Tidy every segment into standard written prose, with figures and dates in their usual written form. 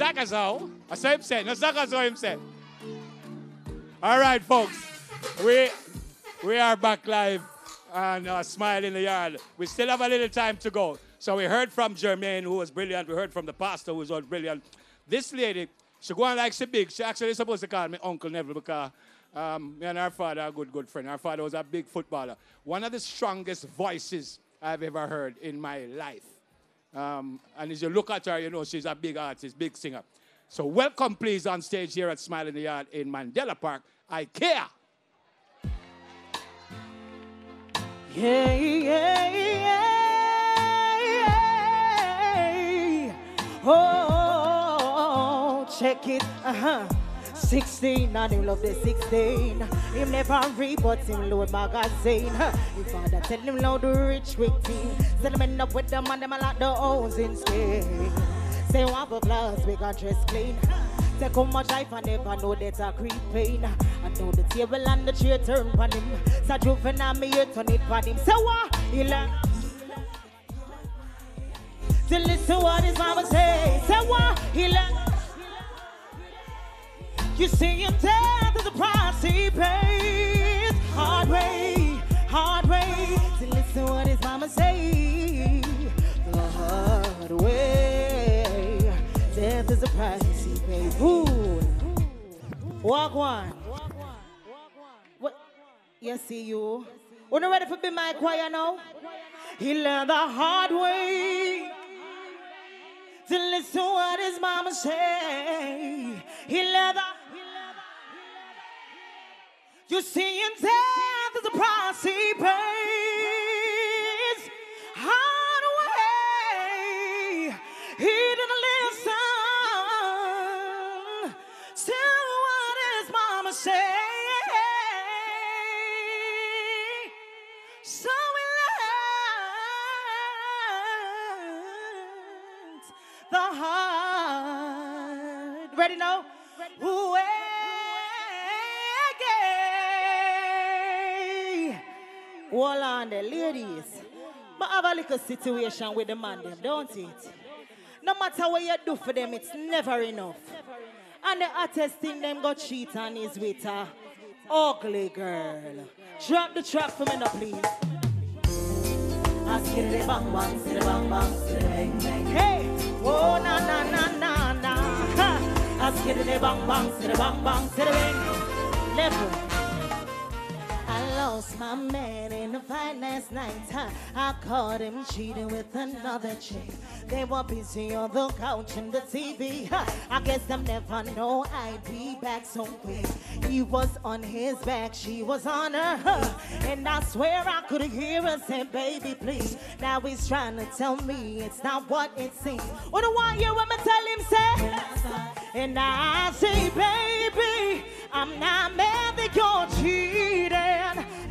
Zakazo. I saw him say. No, Zakazo him say. All right, folks. We are back live and Smile in the Yard. We still have a little time to go. So we heard from Jermaine, who was brilliant. We heard from the pastor, who was all brilliant. This lady, she go on like she big. She actually supposed to call me Uncle Neville because me and her father are a good friend. Her father was a big footballer. One of the strongest voices I've ever heard in my life. And as you look at her, you know she's a big artist, big singer. So welcome, please, on stage here at Smile in the Yard in Mandela Park, Ikea. Yeah, yeah, yeah. Oh, check it. 16, and him love the 16. Him never read, but him load magazine. His father tell him loud the rich quick team. Send him end up with them and them a like the hoes in Spain. Say one for class, we got dress clean. Take how much life and never know that I creep pain. I know the table and the chair turn on him. So juvenile me here turn it on him. So what? He learn to listen to what his mama say. So what? He learn. You see him death is the price he pays. Hard way to listen to what his mama say. The hard way, death is the price he pays. Ooh. Walk one. What? Yes, see you. We're not ready for be my choir now. He learned the hard way to listen to what his mama say. He learned the. You see in death is the price he pays. Hard way, he didn't listen to what his mama say. So he learned the hard. Ready now? Way. Hold on there, ladies. But have a little situation with the man them, don't it? No matter what you do for them, it's never enough. And the hottest thing them got cheat on is with a ugly girl. Drop the track for me now, please. Skiddy bang bang, skiddy bang bang, skiddy bang bang. Hey, oh na na na na na. Skiddy bang bang, skiddy bang bang, skiddy bang. Level. I lost my man in a fight last night. I caught him cheating with another chick. They were busy on the couch and the TV. I guess I never know I'd be back so quick. He was on his back, she was on her. And I swear I could hear her say, baby, please. Now he's trying to tell me it's not what it seems. What do I hear when I tell him, say? And I say, baby, I'm not mad that you're cheating.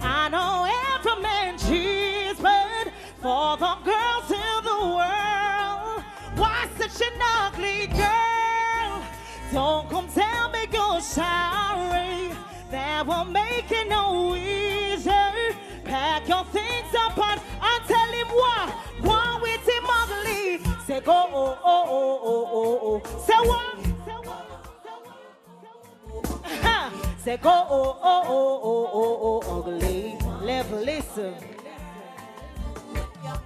I know every man cheats, but for the girls in the world, why such an ugly girl? Don't come tell me you're sorry. That won't make it no easier. Pack your things up and tell him what with him ugly. Say go, oh, oh, oh, oh, oh, oh. Say what? Say go, oh, oh, oh, oh, oh, oh, ugly. Level, listen.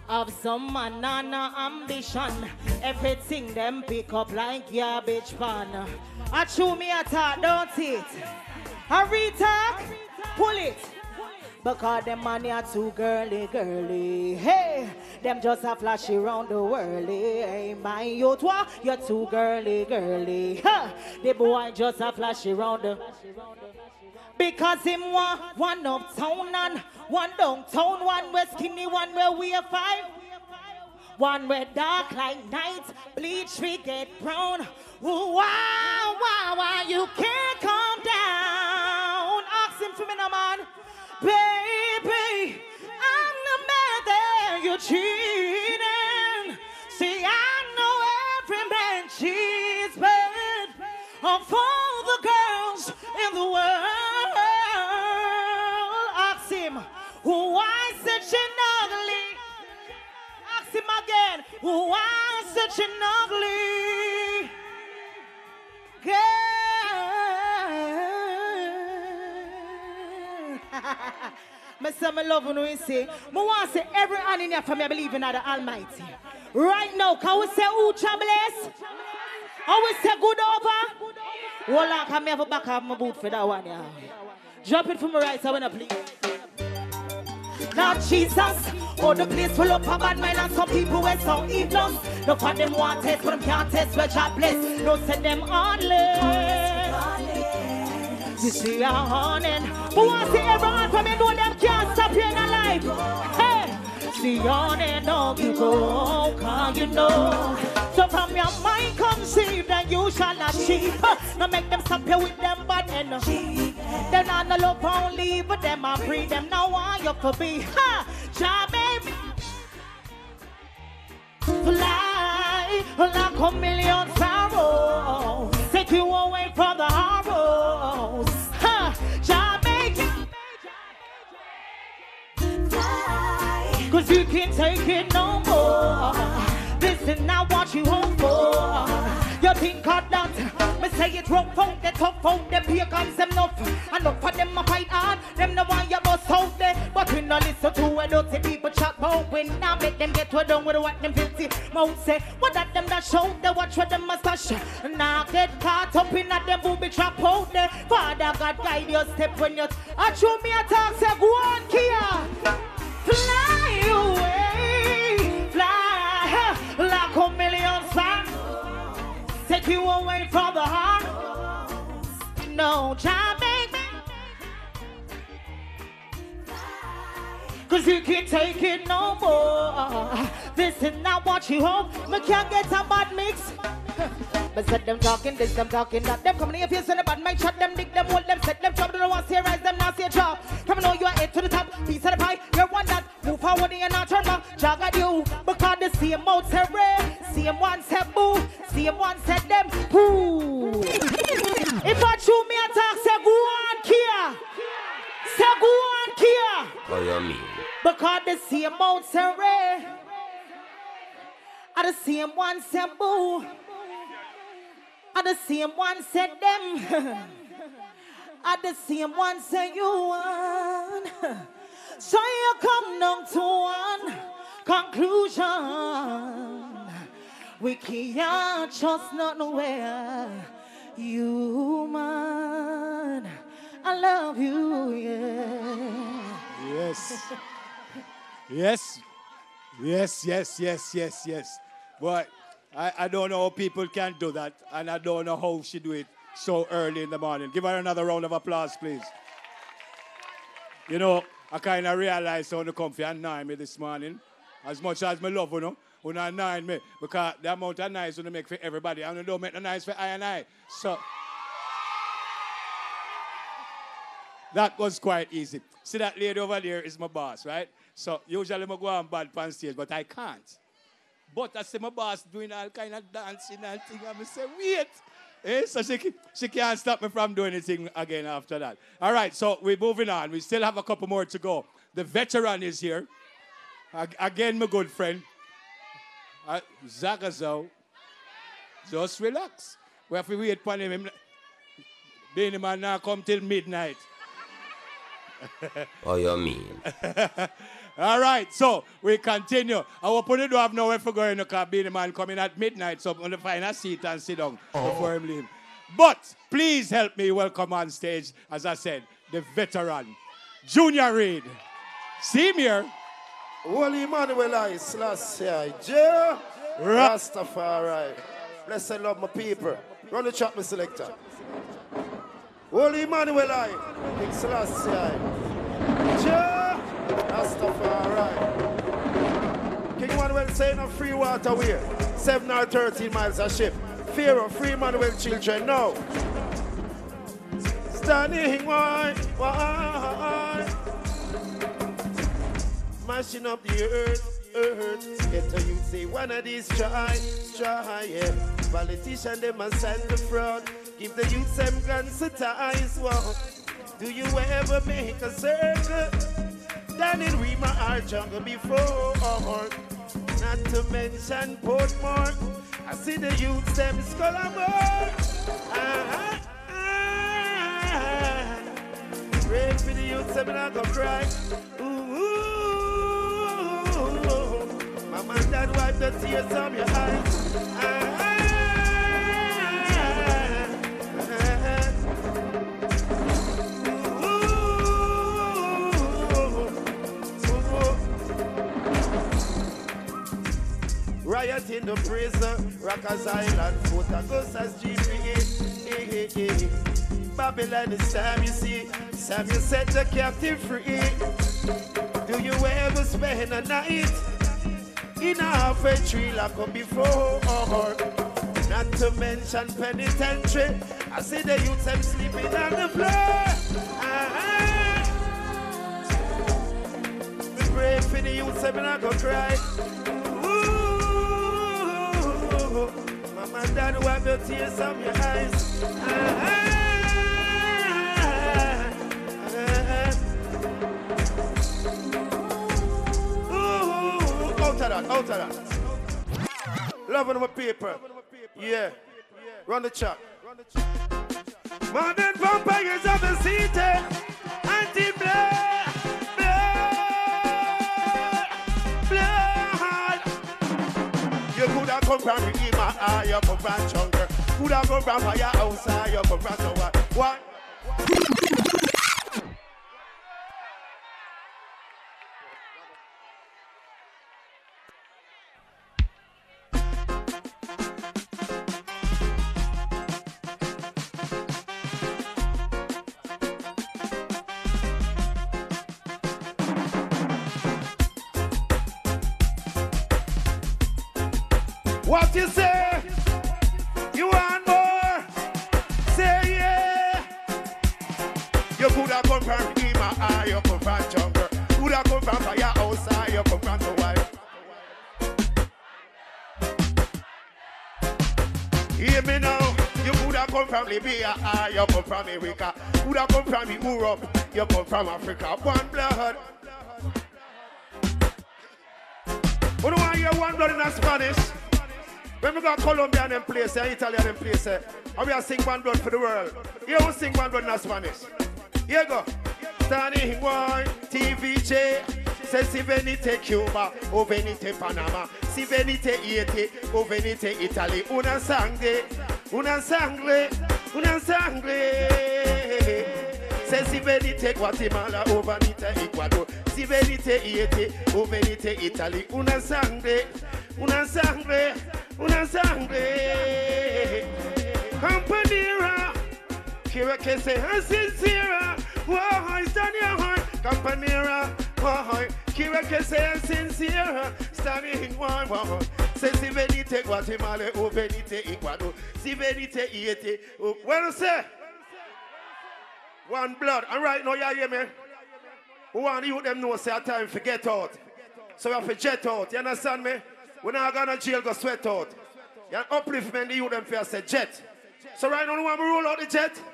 Have some banana ambition. Everything them pick up like garbage pan. I chew me a talk, don't it? I retalk, pull it. Because them money are too girly, girly. Hey, them just a flashy round the world. Hey, my youth, you're too girly, girly. Ha, the boy just a flashy round the. Because him one uptown and one downtown, one where skinny, one where we are five. One where dark like night, bleach we get brown. Ooh, wow, you can't calm down. Ask him for me now, man. Baby, I'm the man that you're cheating. See, I know every man cheats, but for the girls in the world, ask him, why such an ugly? Ask him again, why such an ugly? Me say me love when we say, me want to say every hand in here for me believe in the Almighty. Right now, can we say Ucha bless? How we say good over? Hold on, can me have a back of my boot for that one, yeah. Drop it from my right side, please. Lord Jesus, oh the place full of bad mind and some people were so evil. No for them want test, but them can't test where God bless. No send them heartless. You see your horning. But want to see everyone from me know them can't stop you in life. Hey, see your name, don't you go, cause you know. So from your mind conceive that you shall achieve. No make them stop you with them bad energy. Then on the love won't leave but them and free them. Now why you for be? Ha! Jamaica. Fly like a million sorrows. Take you away from the horrors. Ha! Jamaica. Fly. Cause you can't take it no more. This is not what you hope for. You think of that? Me say it rough out, the tough out, the pagans them enough. Enough for them a fight hard, them the one you must out there. But we no listen to what dirty people chat about. We now make them get well done with what them filthy mouth say. What that them that show, they watch what them mustache. Now get caught up in that them booby trap out there. Father God guide your step when you show me a talk, say go on Kia. Fly away, fly like a million stars. Take you away from the heart. No, Jamaica. Cause you can't take it no more. This is not what you hope. Me can't get a bad mix. But said them talking this, them talking that. Them coming if you send a bad mic, shut them, dig them, hold them, set them trouble. Don't want to see rise them, now see a drop. Come know you are head to the top, piece of the pie. You're one that move forward and not turn back. Jog at you, because the same mouth said red, same one said boo, same one said them poo. If I chew me attack, say go on Kia. Say go on Kia. What you mean? Because the same mouth said red, and the same one said boo. And the same one said them. And the same one said you won. So you come down to one conclusion. We can't trust not nowhere. You man, I love you, yeah. Yes. Yes. Yes, yes, yes, yes, yes. But I don't know how people can do that, and I don't know how she do it so early in the morning. Give her another round of applause, please. You know, I kind of realized how to come for annoy me this morning. As much as I love you, you annoy me, because the amount of noise you make for everybody, and you don't make the noise for I and I. So, that was quite easy. See that lady over there is my boss, right? So, usually I go on bad pan stage, but I can't. But I see my boss doing all kind of dancing and things, and I say, wait. So she can't stop me from doing anything again after that. All right, so we're moving on. We still have a couple more to go. The veteran is here. Again, my good friend. Zagazo. Just relax. We have to wait for him. Being man now come till midnight. What you mean? All right, so we continue. Our opponent don't have nowhere for going because Beanie Man coming at midnight, so I'm going to find a seat and sit down before him leave. But please help me welcome on stage, as I said, the veteran, Junior Reid. See him here. Holy Emmanuel I, Selassie, J. Rastafari. Blessed love my people. Run the chat, my selector. Holy Emmanuel I, King Selassie, J. Rastafari. King Emmanuel saying a free water way. 7 or 13 miles a ship. Fear of free Emmanuel children now. Standing wide. Mashing up the earth. Get to you say one of these try, yeah. Politician them must stand the front. Give the youth some guns to ties. Wow. Do you ever make a circle? Down in Rima, our jungle before. Not to mention Portmore. I see the youth them skull and board. Pray for the youth, so me not go cry. Mama and dad wipe the tears from your eyes. Riot in the prison, Rockers Island, Photogos as GPA. Babylon is time you see, Sam you set the captive free. Do you ever spend a night in a halfway tree like up before? Not to mention penitentiary. I see the youth them sleeping on the floor. We pray for the youth, so we not go cry. Mama and dad wipe your tears from your eyes. Out of that. Loving my people. Yeah. Run the chat. Modern vampires of the city. Anti-blood. You could have come from Ikaya, you come from Jungle. Could have come from your house, you come from the what? What you say? You want more? Say yeah. You could have come from Ikaya, you come from Jungle. Could have come from your house, you come from the wife. Hear me now. You could have come from Libya, you come from America. Could have come from Europe, you come from Africa. One blood. What do I hear one blood in a Spanish? When we got Colombian in place, Italian in place, and we are sing one blood for the world. You will sing one blood in Spanish. Here you go. Standing one, TVJ. Says si venite Cuba, o venite Panama. Si venite Haiti, o venite Italy. Una sangre. Says si venite Guatemala, o venite Ecuador. Si venite Haiti, o venite Italy. Una sangre. Campanera, Kira Kese and Sincera, why stand your heart? Campanera, why Kira Kese and Sincera, standing one. Says si venite Guatemala, o venite Ecuador, si venite Haiti, well say one blood. And right now you hear me? We want you them know say a time to get out. So we have to jet out, you understand me? We're not going to jail, go sweat out. You uplift men, the youth them first say jet. So right now, we want to roll out the jet.